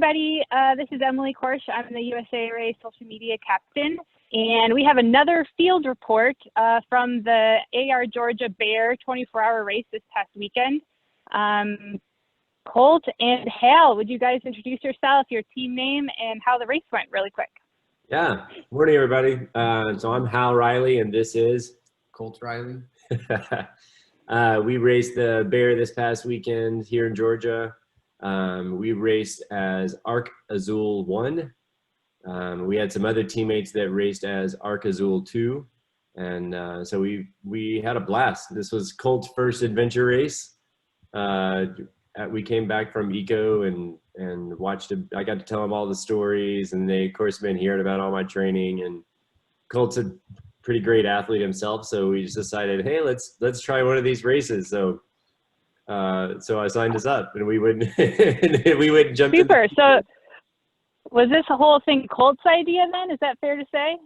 everybody. This is Emily Korsh. I'm the USARA social media captain, and we have another field report from the ARGeorgia Bear 24-hour race this past weekend. Colt and Hal, would you guys introduce yourself, your team name, and how the race went really quick? Yeah, morning everybody. So I'm Hal Riley, and this is Colt Riley. We raced the Bear this past weekend here in Georgia. We raced as Azul 1. We had some other teammates that raced as Azul 2. And so we had a blast. This was Colt's first adventure race. We came back from Eco and watched it. I got to tell them all the stories, and they of course been hearing about all my training. And Colt's a pretty great athlete himself, so we just decided, hey, let's try one of these races. So I signed us up, and we wouldn't jump. Super. So was this whole thing Colt's idea then? Is that fair to say?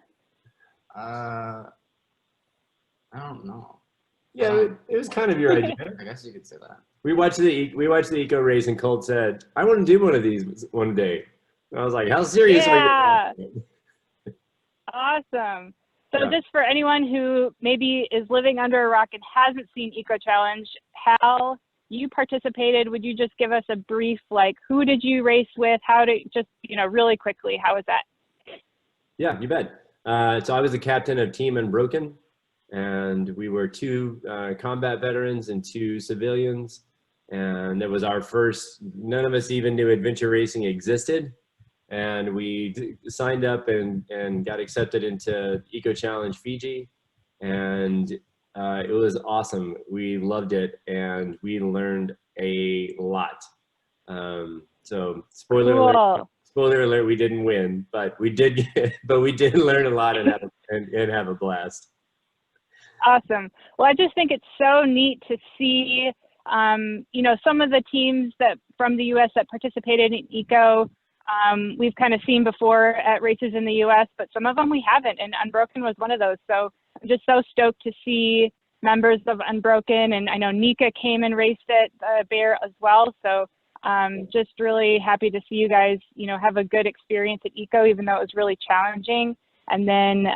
I don't know. Yeah, it was kind of your idea. I guess you could say that. We watched the Eco race, and Colt said, "I want to do one of these one day." And I was like, "How serious are you?" Awesome. So Yeah. just for anyone who maybe is living under a rock and hasn't seen Eco Challenge, Hal, you participated. Would you just give us a brief, like, who did you race with? How did, just, really quickly, how was that? Yeah, you bet. So I was the captain of Team Unbroken, and we were 2 combat veterans and 2 civilians. And it was our first, none of us even knew adventure racing existed. And we signed up and got accepted into Eco Challenge Fiji. And it was awesome. We loved it, and we learned a lot. So spoiler alert, we didn't win, but we did learn a lot and have a blast. Awesome. Well, I just think it's so neat to see, some of the teams that from the U.S. that participated in Eco, we've kind of seen before at races in the U.S., but some of them we haven't, and Unbroken was one of those. So I'm just so stoked to see members of Unbroken, and I know Nika came and raced at Bear as well. So just really happy to see you guys, have a good experience at Eco, even though it was really challenging. And then,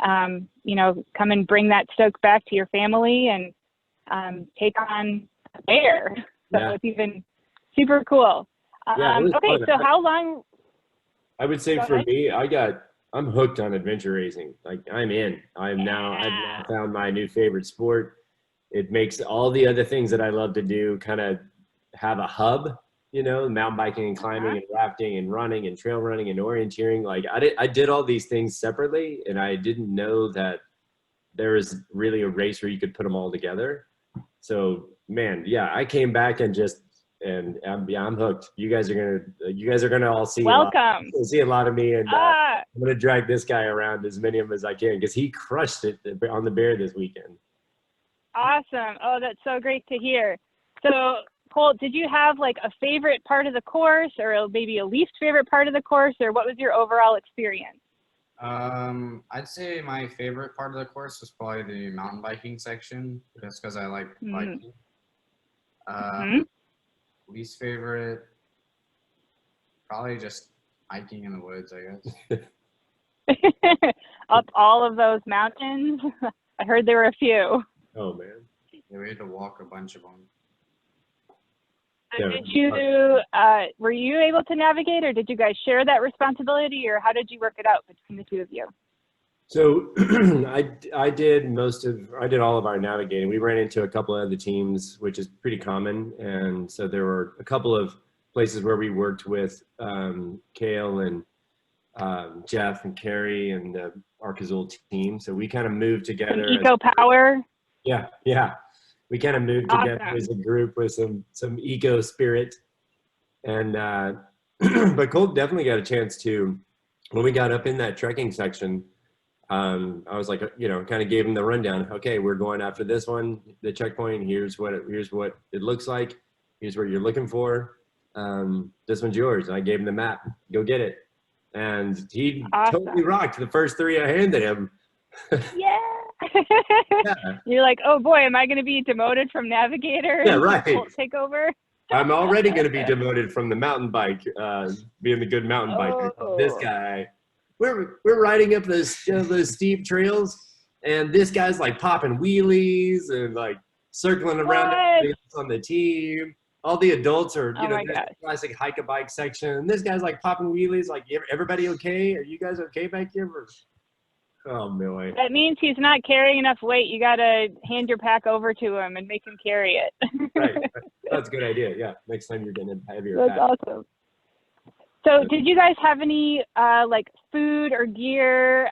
come and bring that stoke back to your family and take on a bear. So Yeah. It's even super cool. Yeah, it was okay, fun. so how long? I would say Go for ahead. me, I'm hooked on adventure racing. Like, I'm in. I've now found my new favorite sport. It makes all the other things that I love to do kind of have a hub, mountain biking and climbing and rafting and running and trail running and orienteering. Like, I did all these things separately, and I didn't know that there was really a race where you could put them all together. So, man, yeah, I came back and I'm hooked. You guys are gonna all see. Welcome. See a lot of me, and I'm gonna drag this guy around as many of them as I can, because he crushed it on the Bear this weekend. Awesome. Oh, that's so great to hear. So, Colt, did you have like a favorite part of the course, or maybe a least favorite part of the course, or what was your overall experience? I'd say my favorite part of the course was probably the mountain biking section, just because I like biking. Least favorite, probably just hiking in the woods, I guess. Up all of those mountains? I heard there were a few. Oh man. Yeah, we had to walk a bunch of them. Did you, were you able to navigate, or did you guys share that responsibility, or how did you work it out between the two of you? So I did all of our navigating. We ran into a couple of other teams, which is pretty common. And so there were a couple of places where we worked with Kale and Jeff and Carrie and the Azul team. So we kind of moved together. Eco Power. Yeah. We kind of moved together as a group with some eco spirit. And but Colt definitely got a chance to, when we got up in that trekking section, I was like, kind of gave him the rundown. Okay, we're going after this one, the checkpoint. Here's what it looks like. Here's what you're looking for. This one's yours. And I gave him the map. Go get it. And he totally rocked the first 3 I handed him. Yeah. You're like, oh boy, am I going to be demoted from navigator? Yeah, right. Take over. I'm already going to be demoted from the mountain bike, being the good mountain biker. This Oh. guy, we're riding up those steep trails, and this guy's like popping wheelies and like circling around What? everybody else on the team. All the adults are, Oh my there's gosh. the classic hike a bike section. And this guy's like popping wheelies. Like, everybody okay? Are you guys okay back here? Oh, boy. That means he's not carrying enough weight. You got to hand your pack over to him and make him carry it. Right. That's a good idea. Yeah. Next time you're getting a heavier That's pack. awesome. So did you guys have any like food or gear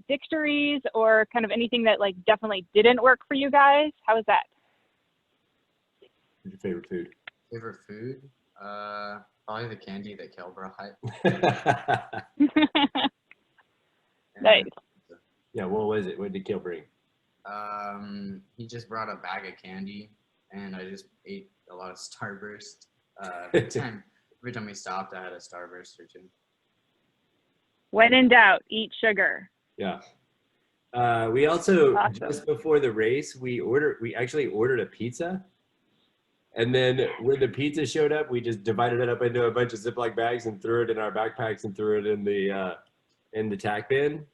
victories or kind of anything that like definitely didn't work for you guys? How was that? What's your favorite food? Favorite food? Probably the candy that Kel brought. Nice. Yeah, what was it? What did Kale bring? He just brought a bag of candy, and I just ate a lot of Starburst. Every time we stopped, I had a Starburst or two. When in doubt, eat sugar. Yeah. We also, Awesome. just before the race, we actually ordered a pizza. And then when the pizza showed up, we just divided it up into a bunch of Ziploc bags and threw it in our backpacks and threw it in the tack bin.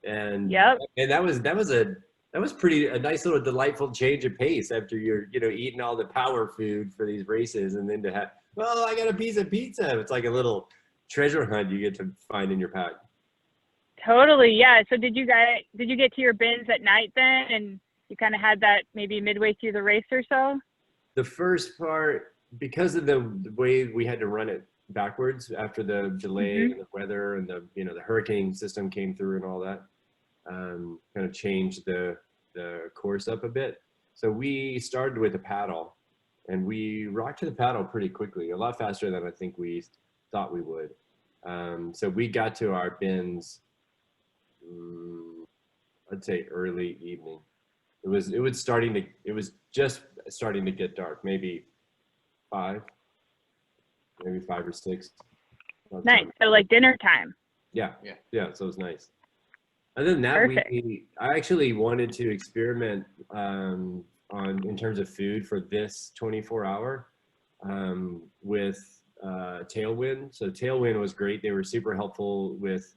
And Yep. and that was a nice little delightful change of pace after you're eating all the power food for these races, and then to have, well, I got a piece of pizza. It's like a little treasure hunt you get to find in your pack. Totally. Yeah. So did you get to your bins at night then, and you kind of had that maybe midway through the race or so? The first part, because of the way we had to run it backwards after the delay and the weather and the hurricane system came through and all that, kind of changed the course up a bit. So we started with a paddle, and we rocked to the paddle pretty quickly, a lot faster than I think we thought we would. So we got to our bins, I'd say early evening. It was just starting to get dark, maybe 5 or 6. Nice. So like dinner time. Yeah. So it was nice. Other than that, Perfect. I actually wanted to experiment in terms of food for this 24-hour with Tailwind. So Tailwind was great. They were super helpful with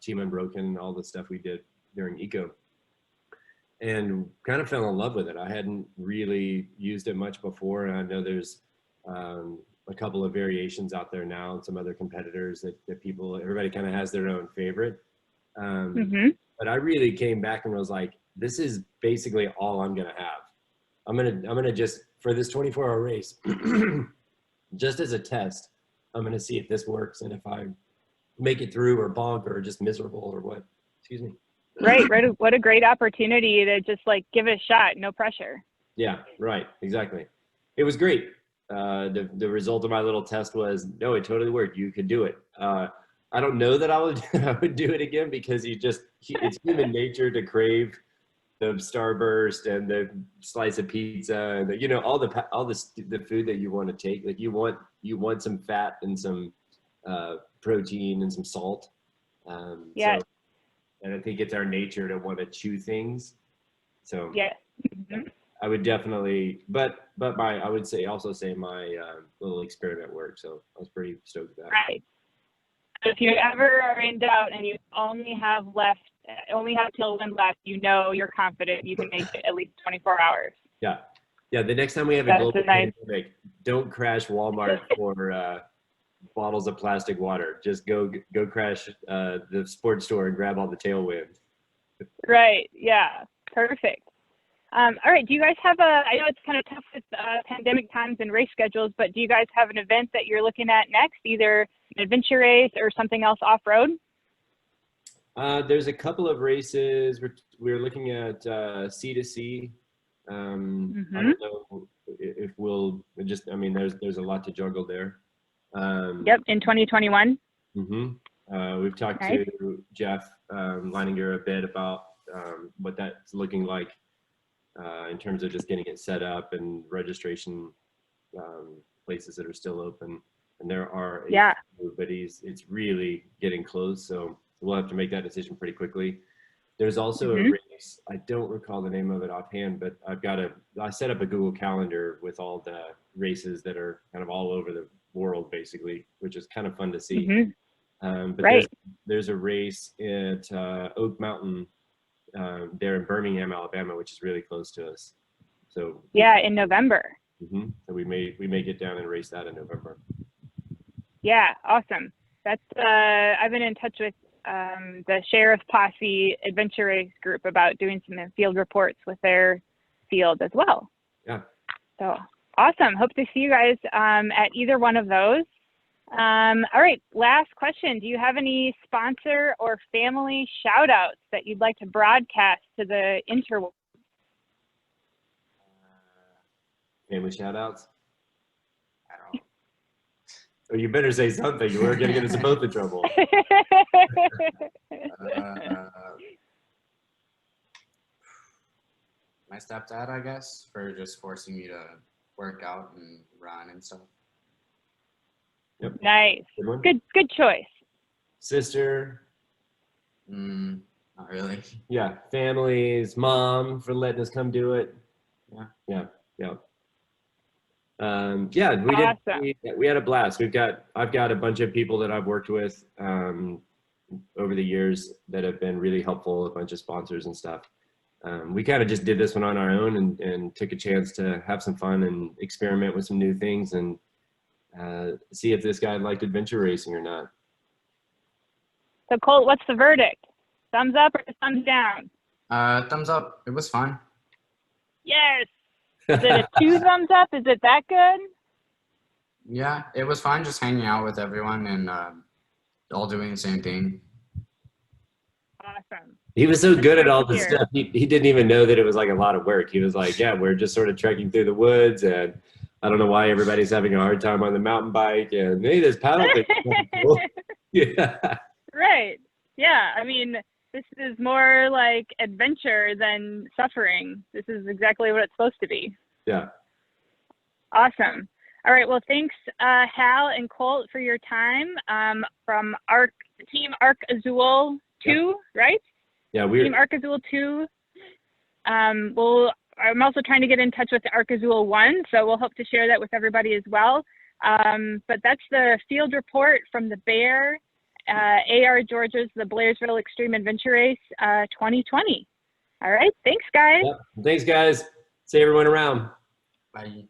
Team Unbroken and all the stuff we did during Eco, and kind of fell in love with it. I hadn't really used it much before, and I know there's a couple of variations out there now and some other competitors that everybody kind of has their own favorite. But I really came back and was like, this is basically all I'm gonna have. I'm gonna just, for this 24-hour race, just as a test, I'm gonna see if this works and if I make it through or bonk or just miserable or what. Excuse me. Right. What a great opportunity to just like give it a shot, no pressure. Yeah, right, exactly. It was great. The result of my little test was, no, it totally worked. You could do it. I don't know that I would do it again, because it's human nature to crave the Starburst and the slice of pizza and all the food that you want to take. Like you want some fat and some protein and some salt. Yeah. So, and I think it's our nature to want to chew things. So yeah. I would definitely, but I would also say my little experiment worked. So I was pretty stoked with that. Right. So if you ever are in doubt and you only have Tailwind left, you're confident you can make it at least 24 hours. Yeah. The next time we have a global pandemic, don't crash Walmart for bottles of plastic water. Just go crash the sports store and grab all the Tailwind. Right. Yeah. Perfect. All right. Do you guys have I know it's kind of tough with pandemic times and race schedules, but do you guys have an event that you're looking at next, either an adventure race or something else off-road? There's a couple of races. We're looking at C2C. I don't know if we'll there's a lot to juggle there. Yep, in 2021. We've talked to Jeff Leininger a bit about what that's looking like in terms of just getting it set up and registration places that are still open. And there are a few, but it's really getting close. So we'll have to make that decision pretty quickly. There's also a race race. I don't recall the name of it offhand, but I set up a Google Calendar with all the races that are kind of all over the world, basically, which is kind of fun to see. But Right. there's a race at Oak Mountain there in Birmingham, Alabama, which is really close to us. So Yeah, in November. So we may get down and race that in November. Yeah, awesome. That's I've been in touch with the Sheriff Posse Adventure Race group about doing some field reports with their field as well. Yeah. So awesome. Hope to see you guys at either one of those. All right, last question. Do you have any sponsor or family shout outs that you'd like to broadcast to the interwebs? Family shout outs? I don't know. Oh, you better say something. We're going to get us both in trouble. My stepdad, I guess, for just forcing me to work out and run and stuff. Yep. Nice. Good choice. Sister. Not really. Yeah. Families. Mom for letting us come do it. Yeah. We had a blast. I've got a bunch of people that I've worked with over the years that have been really helpful, a bunch of sponsors and stuff. We kind of just did this one on our own and took a chance to have some fun and experiment with some new things and see if this guy liked adventure racing or not. So Colt, what's the verdict? Thumbs up or thumbs down? Thumbs up. It was fun. Yes. Is it a 2 thumbs up? Is it that good? Yeah, it was fun just hanging out with everyone and all doing the same thing. Awesome. He was so good at all this stuff. He didn't even know that it was like a lot of work. He was like, yeah, we're just sort of trekking through the woods, and I don't know why everybody's having a hard time on the mountain bike, and hey, this paddle thing. Cool. Yeah. Right. Yeah. I mean, this is more like adventure than suffering. This is exactly what it's supposed to be. Yeah. Awesome. All right. Well, thanks, Hal and Colt, for your time from Team Azul 2, right? Yeah, Team Azul 2. I'm also trying to get in touch with the Azul 1, so we'll hope to share that with everybody as well. But that's the field report from the Bear, ARGeorgia's the Blairsville Extreme Adventure Race 2020. All right. Thanks, guys. Yeah. Thanks, guys. See everyone around. Bye.